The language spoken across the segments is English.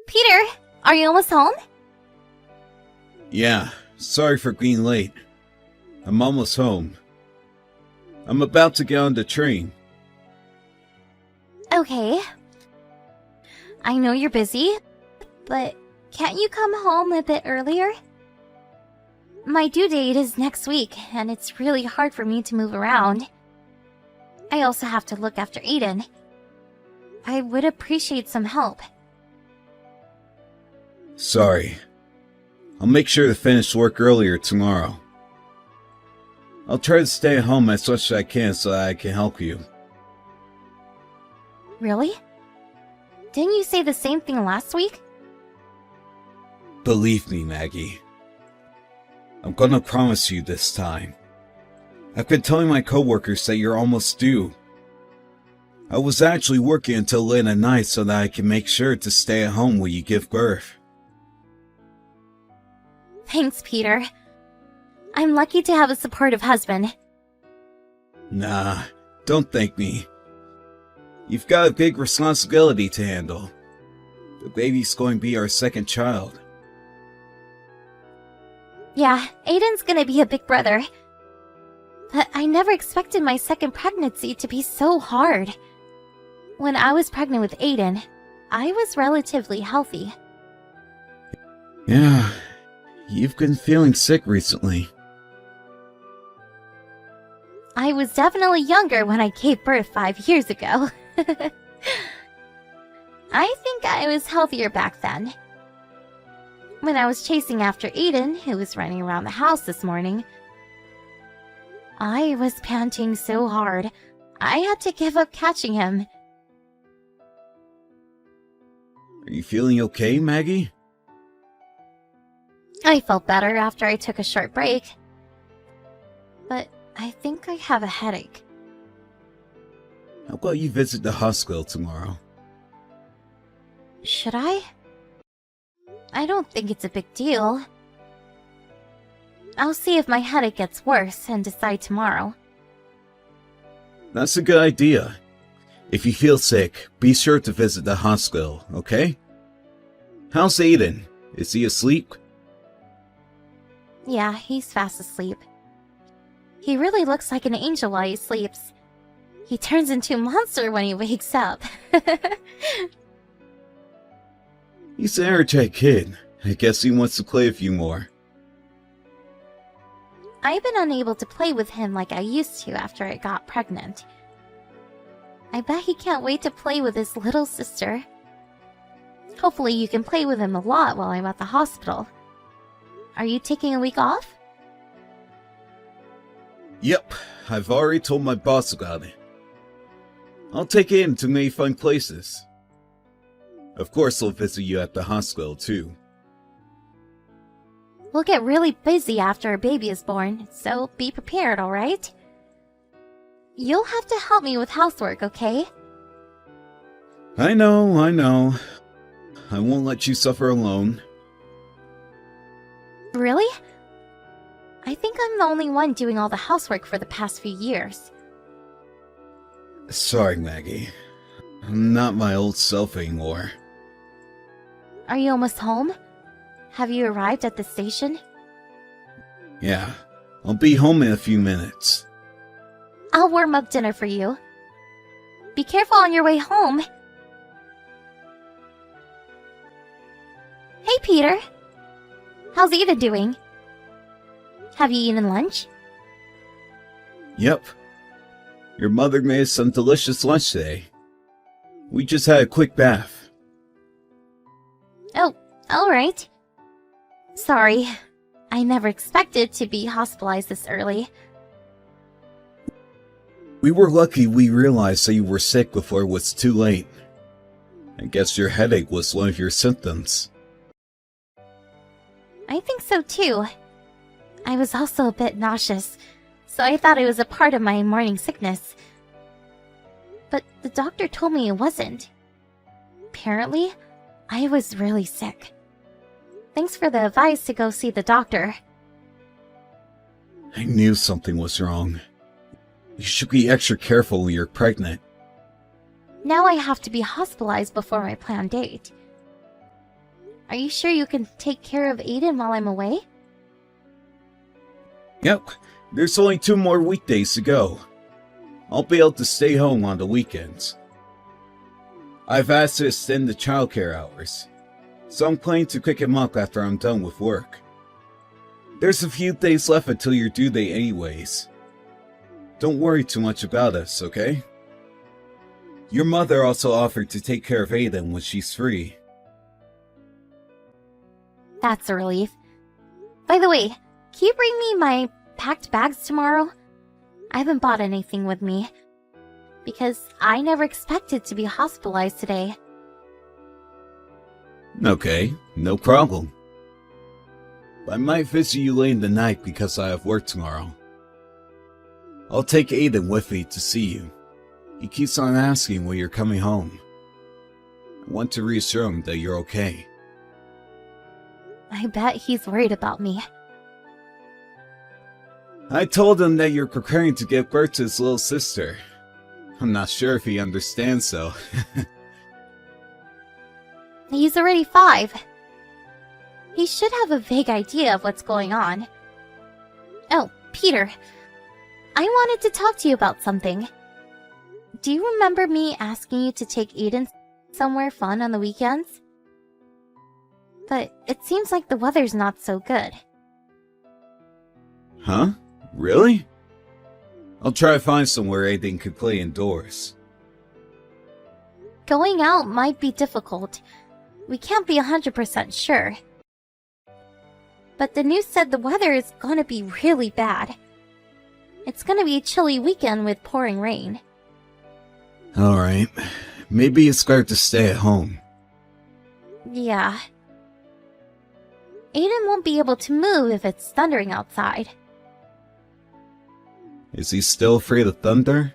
Peter, are you almost home? Yeah, sorry for being late. I'm almost home. I'm about to get on the train. Okay. I know you're busy, but can't you come home a bit earlier? My due date is next week, and it's really hard for me to move around. I also have to look after Aiden. I would appreciate some help. Sorry. I'll make sure to finish work earlier tomorrow. I'll try to stay at home as much as I can so that I can help you. Really? Didn't you say the same thing last week? Believe me, Maggie. I'm gonna promise you this time. I've been telling my coworkers that you're almost due. I was actually working until late at night so that I can make sure to stay at home when you give birth. Thanks, Peter. I'm lucky to have a supportive husband. Nah, don't thank me. You've got a big responsibility to handle. The baby's going to be our second child. Yeah, Aiden's gonna be a big brother. But I never expected my second pregnancy to be so hard. When I was pregnant with Aiden, I was relatively healthy. Yeah, you've been feeling sick recently. I was definitely younger when I gave birth 5 years ago. I think I was healthier back then. When I was chasing after Aiden, who was running around the house this morning, I was panting so hard, I had to give up catching him. Are you feeling okay, Maggie? I felt better after I took a short break. But I think I have a headache. How about you visit the hospital tomorrow? Should I? I don't think it's a big deal. I'll see if my headache gets worse and decide tomorrow. That's a good idea. If you feel sick, be sure to visit the hospital, okay? How's Aiden? Is he asleep? Yeah, he's fast asleep. He really looks like an angel while he sleeps. He turns into a monster when he wakes up. He's an energetic kid. I guess he wants to play a few more. I've been unable to play with him like I used to after I got pregnant. I bet he can't wait to play with his little sister. Hopefully you can play with him a lot while I'm at the hospital. Are you taking a week off? Yep, I've already told my boss about it. I'll take him to many fun places. Of course I'll visit you at the hospital too. We'll get really busy after a baby is born, so be prepared, alright? You'll have to help me with housework, okay? I know. I won't let you suffer alone. Really? I think I'm the only one doing all the housework for the past few years. Sorry, Maggie. I'm not my old self anymore. Are you almost home? Have you arrived at the station? Yeah, I'll be home in a few minutes. I'll warm up dinner for you. Be careful on your way home. Hey, Peter. How's Ida doing? Have you eaten lunch? Yep. Your mother made us some delicious lunch today. We just had a quick bath. Oh, alright. Sorry. I never expected to be hospitalized this early. We were lucky we realized that you were sick before it was too late. I guess your headache was one of your symptoms. I think so too. I was also a bit nauseous, so I thought it was a part of my morning sickness. But the doctor told me it wasn't. Apparently, I was really sick. Thanks for the advice to go see the doctor. I knew something was wrong. You should be extra careful when you're pregnant. Now I have to be hospitalized before my planned date. Are you sure you can take care of Aiden while I'm away? Yep, there's only 2 more weekdays to go. I'll be able to stay home on the weekends. I've asked to extend the childcare hours, so I'm planning to pick him up after I'm done with work. There's a few days left until your due date anyways. Don't worry too much about us, okay? Your mother also offered to take care of Aiden when she's free. That's a relief. By the way, can you bring me my packed bags tomorrow? I haven't bought anything with me, because I never expected to be hospitalized today. Okay, no problem. I might visit you late in the night because I have work tomorrow. I'll take Aiden with me to see you. He keeps on asking when you're coming home. I want to reassure him that you're okay. I bet he's worried about me. I told him that you're preparing to give birth to his little sister. I'm not sure if he understands though. He's already 5. He should have a vague idea of what's going on. Oh, Peter. I wanted to talk to you about something. Do you remember me asking you to take Aiden somewhere fun on the weekends? But it seems like the weather's not so good. Huh? Really? I'll try to find somewhere Aiden could play indoors. Going out might be difficult. We can't be 100% sure. But the news said the weather is gonna be really bad. It's gonna be a chilly weekend with pouring rain. Alright, maybe it's better to stay at home. Yeah. Aiden won't be able to move if it's thundering outside. Is he still afraid of thunder?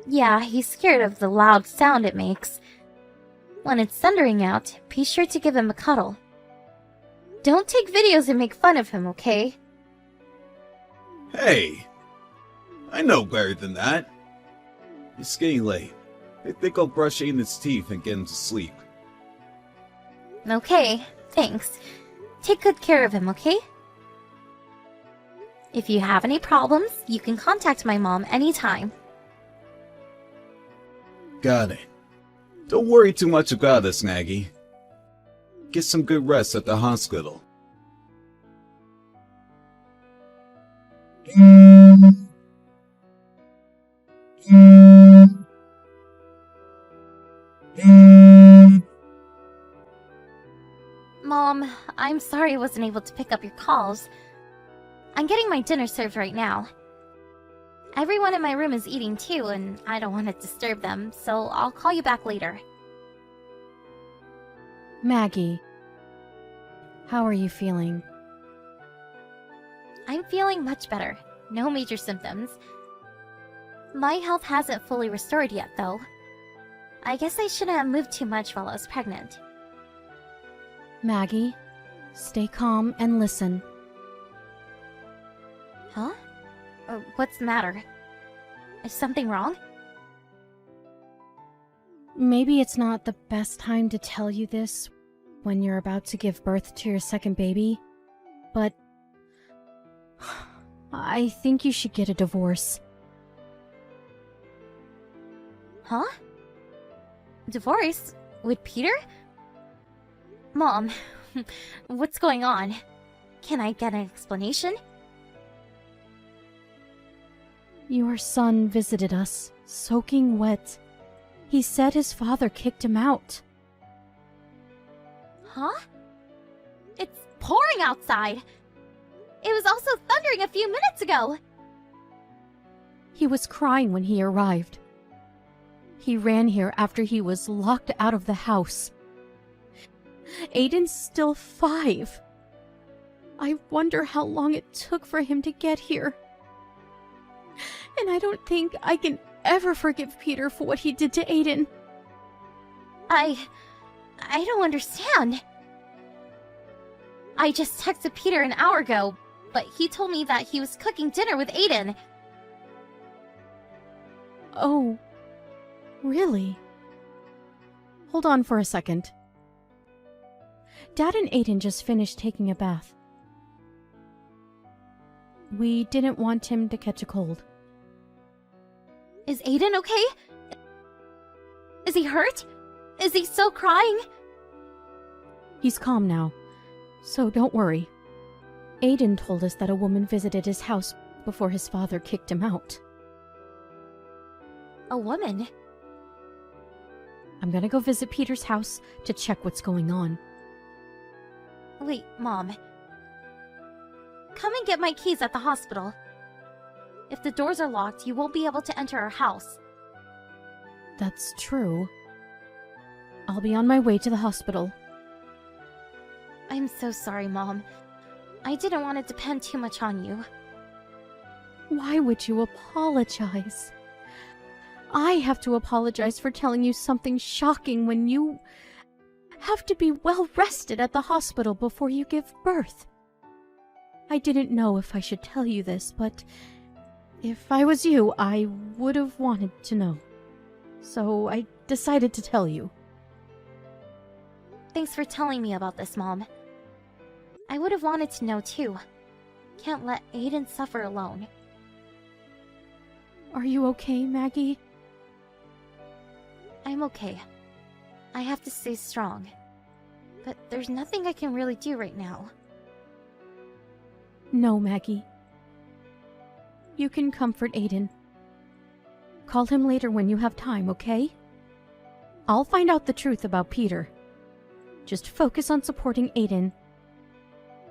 Yeah, he's scared of the loud sound it makes. When it's thundering out, be sure to give him a cuddle. Don't take videos and make fun of him, okay? Hey! I know better than that. It's getting late. I think I'll brush Aiden's teeth and get him to sleep. Okay, thanks. Take good care of him, okay? If you have any problems, you can contact my mom anytime. Got it. Don't worry too much about us, Nagi. Get some good rest at the hospital. Mom, I'm sorry I wasn't able to pick up your calls. I'm getting my dinner served right now. Everyone in my room is eating too, and I don't want to disturb them, so I'll call you back later. Maggie, how are you feeling? I'm feeling much better. No major symptoms. My health hasn't fully restored yet, though. I guess I shouldn't have moved too much while I was pregnant. Maggie, stay calm and listen. Huh? What's the matter? Is something wrong? Maybe it's not the best time to tell you this when you're about to give birth to your second baby, but I think you should get a divorce. Huh? Divorce? With Peter? Mom, what's going on? Can I get an explanation? Your son visited us, soaking wet. He said his father kicked him out. Huh? It's pouring outside! It was also thundering a few minutes ago! He was crying when he arrived. He ran here after he was locked out of the house. Aiden's still 5. I wonder how long it took for him to get here. And I don't think I can ever forgive Peter for what he did to Aiden. I don't understand. I just texted Peter an hour ago, but he told me that he was cooking dinner with Aiden. Oh, really? Hold on for a second. Dad and Aiden just finished taking a bath. We didn't want him to catch a cold. Is Aiden okay? Is he hurt? Is he still crying? He's calm now, so don't worry. Aiden told us that a woman visited his house before his father kicked him out. A woman? I'm gonna go visit Peter's house to check what's going on. Wait, Mom. Come and get my keys at the hospital. If the doors are locked, you won't be able to enter our house. That's true. I'll be on my way to the hospital. I'm so sorry, Mom. I didn't want to depend too much on you. Why would you apologize? I have to apologize for telling you something shocking when you have to be well rested at the hospital before you give birth. I didn't know if I should tell you this, but if I was you, I would have wanted to know. So I decided to tell you. Thanks for telling me about this, Mom. I would have wanted to know too. Can't let Aiden suffer alone. Are you okay, Maggie? I'm okay. I have to stay strong. But there's nothing I can really do right now. No, Maggie. You can comfort Aiden. Call him later when you have time, okay? I'll find out the truth about Peter. Just focus on supporting Aiden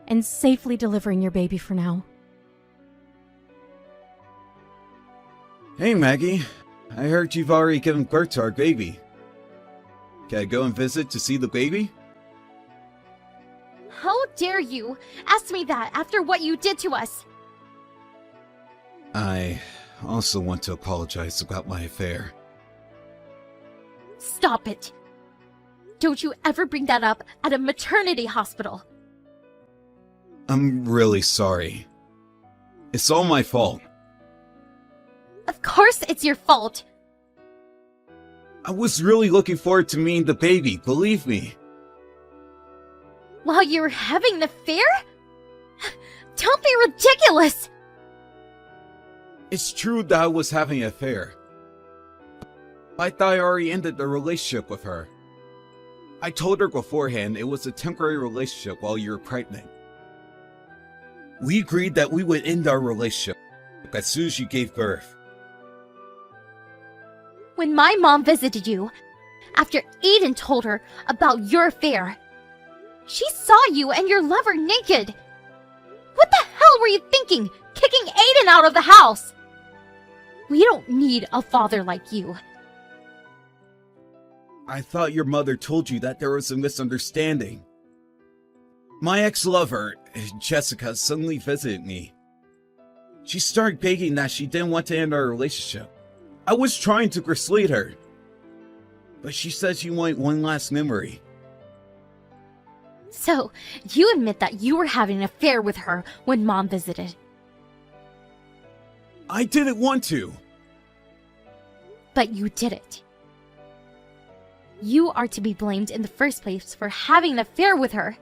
and safely delivering your baby for now. Hey, Maggie. I heard you've already given birth to our baby. Can I go and visit to see the baby? How dare you ask me that after what you did to us? I also want to apologize about my affair. Stop it! Don't you ever bring that up at a maternity hospital. I'm really sorry. It's all my fault. Of course it's your fault! I was really looking forward to meeting the baby, believe me. While you were having an affair? Don't be ridiculous! It's true that I was having an affair. I thought I already ended the relationship with her. I told her beforehand it was a temporary relationship while you were pregnant. We agreed that we would end our relationship as soon as you gave birth. When my mom visited you, after Aiden told her about your affair, she saw you and your lover naked. What the hell were you thinking, kicking Aiden out of the house? We don't need a father like you. I thought your mother told you that there was a misunderstanding. My ex-lover, Jessica, suddenly visited me. She started begging that she didn't want to end our relationship. I was trying to persuade her, but she said she wanted one last memory. So, you admit that you were having an affair with her when Mom visited. I didn't want to. But you did it. You are to be blamed in the first place for having an affair with her.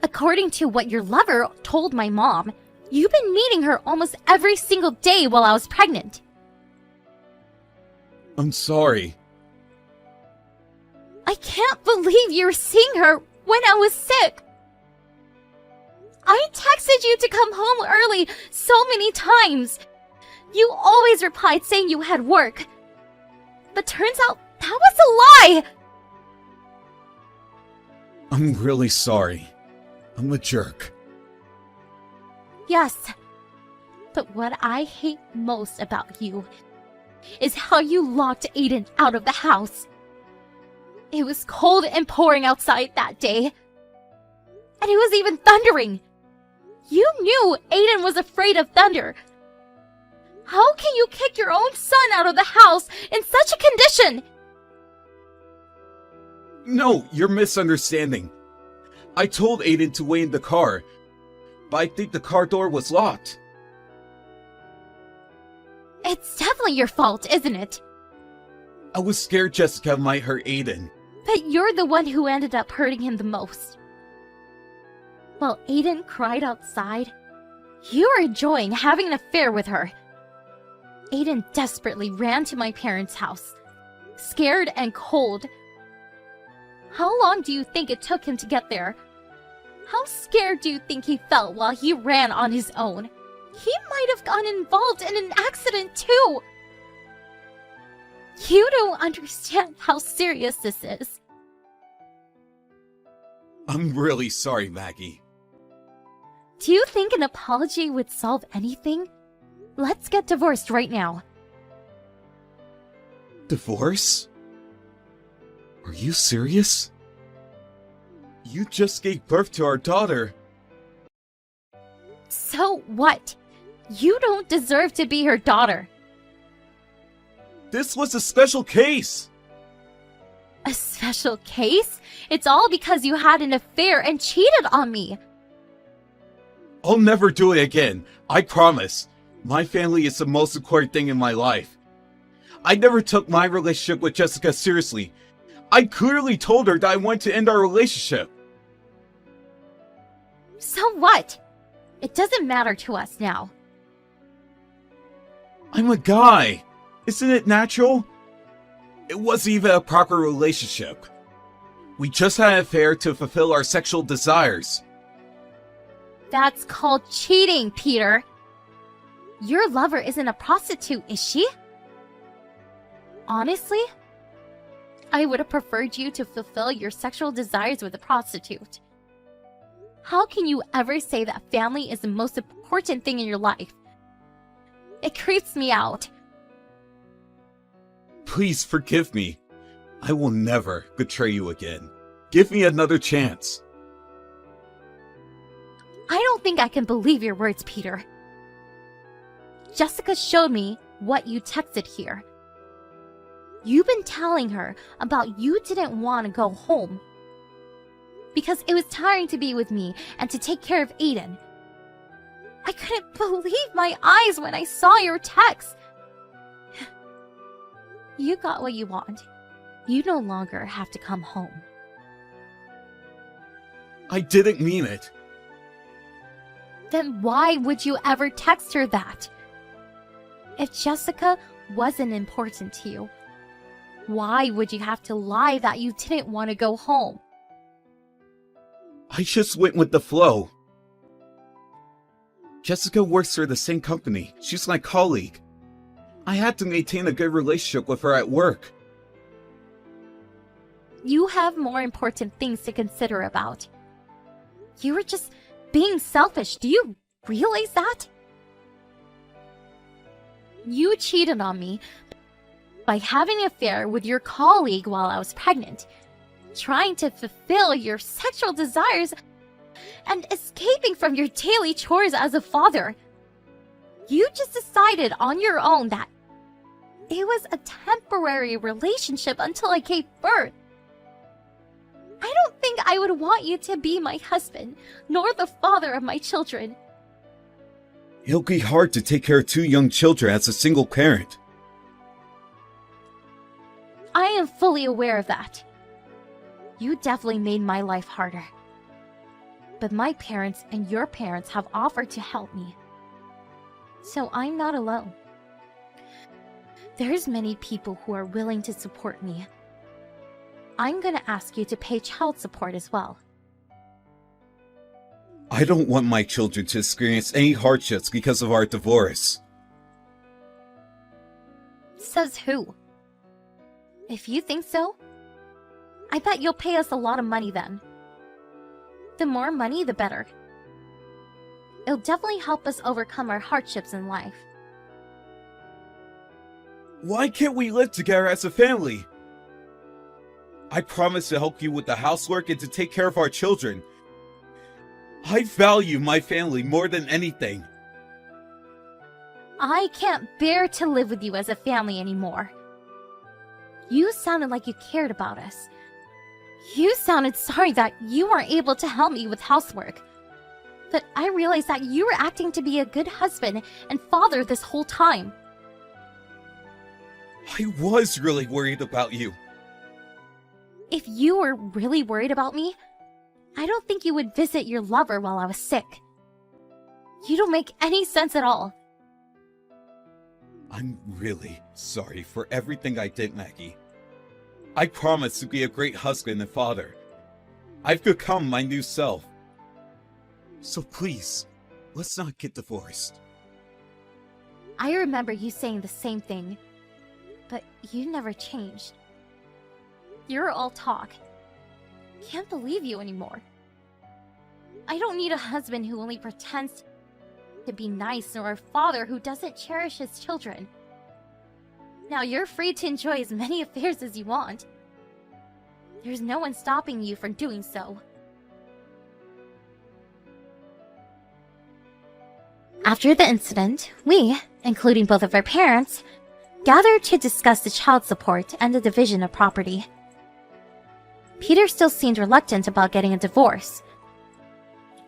According to what your lover told my mom, you've been meeting her almost every single day while I was pregnant. I'm sorry. I can't believe you were seeing her when I was sick. I texted you to come home early so many times. You always replied saying you had work. But turns out that was a lie. I'm really sorry. I'm a jerk. Yes. But what I hate most about you is how you locked Aiden out of the house. It was cold and pouring outside that day. And it was even thundering. You knew Aiden was afraid of thunder. How can you kick your own son out of the house in such a condition? No, you're misunderstanding. I told Aiden to wait in the car, but I think the car door was locked. It's definitely your fault, isn't it? I was scared Jessica might hurt Aiden, But you're the one who ended up hurting him the most. While Aiden cried outside, you were enjoying having an affair with her. Aiden desperately ran to my parents' house, scared and cold. How long do you think it took him to get there? How scared do you think he felt while he ran on his own? He might have gotten involved in an accident too! You don't understand how serious this is. I'm really sorry, Maggie. Do you think an apology would solve anything? Let's get divorced right now. Divorce? Are you serious? You just gave birth to our daughter. So what? You don't deserve to be her daughter. This was a special case. A special case? It's all because you had an affair and cheated on me. I'll never do it again. I promise. My family is the most important thing in my life. I never took my relationship with Jessica seriously. I clearly told her that I wanted to end our relationship. So what? It doesn't matter to us now. I'm a guy. Isn't it natural? It wasn't even a proper relationship. We just had an affair to fulfill our sexual desires. That's called cheating, Peter. Your lover isn't a prostitute, is she? Honestly, I would have preferred you to fulfill your sexual desires with a prostitute. How can you ever say that family is the most important thing in your life? It creeps me out. Please forgive me. I will never betray you again. Give me another chance. I don't think I can believe your words, Peter. Jessica showed me what you texted here. You've been telling her about you didn't want to go home because it was tiring to be with me and to take care of Aiden. I couldn't believe my eyes when I saw your text. You got what you want. You no longer have to come home. I didn't mean it. Then why would you ever text her that? If Jessica wasn't important to you, why would you have to lie that you didn't want to go home? I just went with the flow. Jessica works for the same company. She's my colleague. I had to maintain a good relationship with her at work. You have more important things to consider about. You were just being selfish. Do you realize that? You cheated on me by having an affair with your colleague while I was pregnant, trying to fulfill your sexual desires, and escaping from your daily chores as a father. You just decided on your own that it was a temporary relationship until I gave birth. I don't think I would want you to be my husband, nor the father of my children. It'll be hard to take care of two young children as a single parent. I am fully aware of that. You definitely made my life harder. But my parents and your parents have offered to help me. So I'm not alone. There's many people who are willing to support me. I'm gonna ask you to pay child support as well. I don't want my children to experience any hardships because of our divorce. Says who? If you think so, I bet you'll pay us a lot of money then. The more money, the better. It'll definitely help us overcome our hardships in life. Why can't we live together as a family? I promise to help you with the housework and to take care of our children. I value my family more than anything. I can't bear to live with you as a family anymore. You sounded like you cared about us. You sounded sorry that you weren't able to help me with housework. But I realized that you were acting to be a good husband and father this whole time. I was really worried about you. If you were really worried about me, I don't think you would visit your lover while I was sick. You don't make any sense at all. I'm really sorry for everything I did, Maggie. I promise to be a great husband and father. I've become my new self. So please, let's not get divorced. I remember you saying the same thing, but you never changed. You're all talk. Can't believe you anymore. I don't need a husband who only pretends to be nice, nor a father who doesn't cherish his children. Now you're free to enjoy as many affairs as you want. There's no one stopping you from doing so. After the incident, we, including both of our parents, gathered to discuss the child support and the division of property. Peter still seemed reluctant about getting a divorce,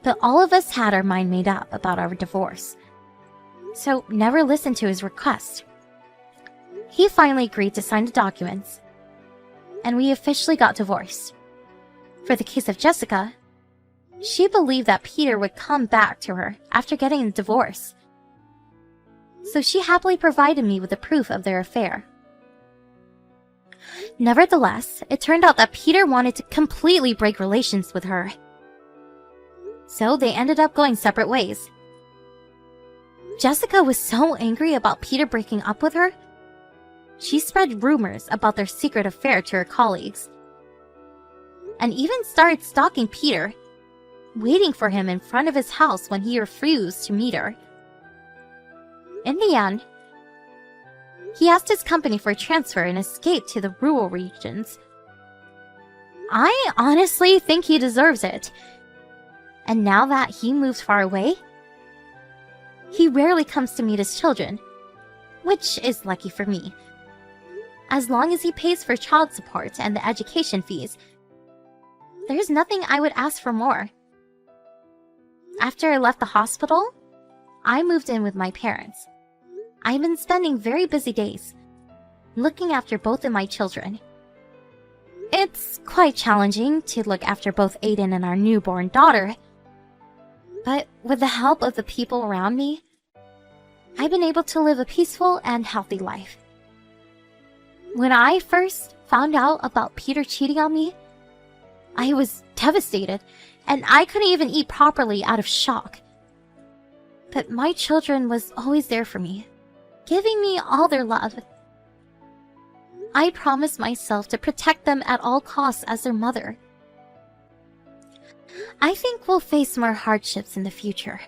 but all of us had our mind made up about our divorce, so never listened to his request. He finally agreed to sign the documents, and we officially got divorced. For the case of Jessica, she believed that Peter would come back to her after getting a divorce, so she happily provided me with the proof of their affair. Nevertheless, it turned out that Peter wanted to completely break relations with her, so they ended up going separate ways. Jessica was so angry about Peter breaking up with her, she spread rumors about their secret affair to her colleagues, and even started stalking Peter, waiting for him in front of his house when he refused to meet her. In the end, he asked his company for a transfer and escaped to the rural regions. I honestly think he deserves it. And now that he moved far away, he rarely comes to meet his children, which is lucky for me. As long as he pays for child support and the education fees, there's nothing I would ask for more. After I left the hospital, I moved in with my parents. I've been spending very busy days, looking after both of my children. It's quite challenging to look after both Aiden and our newborn daughter, but with the help of the people around me, I've been able to live a peaceful and healthy life. When I first found out about Peter cheating on me, I was devastated, and I couldn't even eat properly out of shock. But my children was always there for me, giving me all their love. I promised myself to protect them at all costs as their mother. I think we'll face more hardships in the future,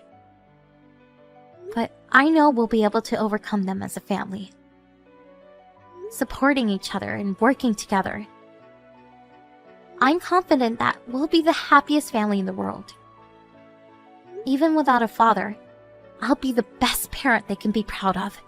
but I know we'll be able to overcome them as a family, supporting each other and working together. I'm confident that we'll be the happiest family in the world. Even without a father, I'll be the best parent they can be proud of.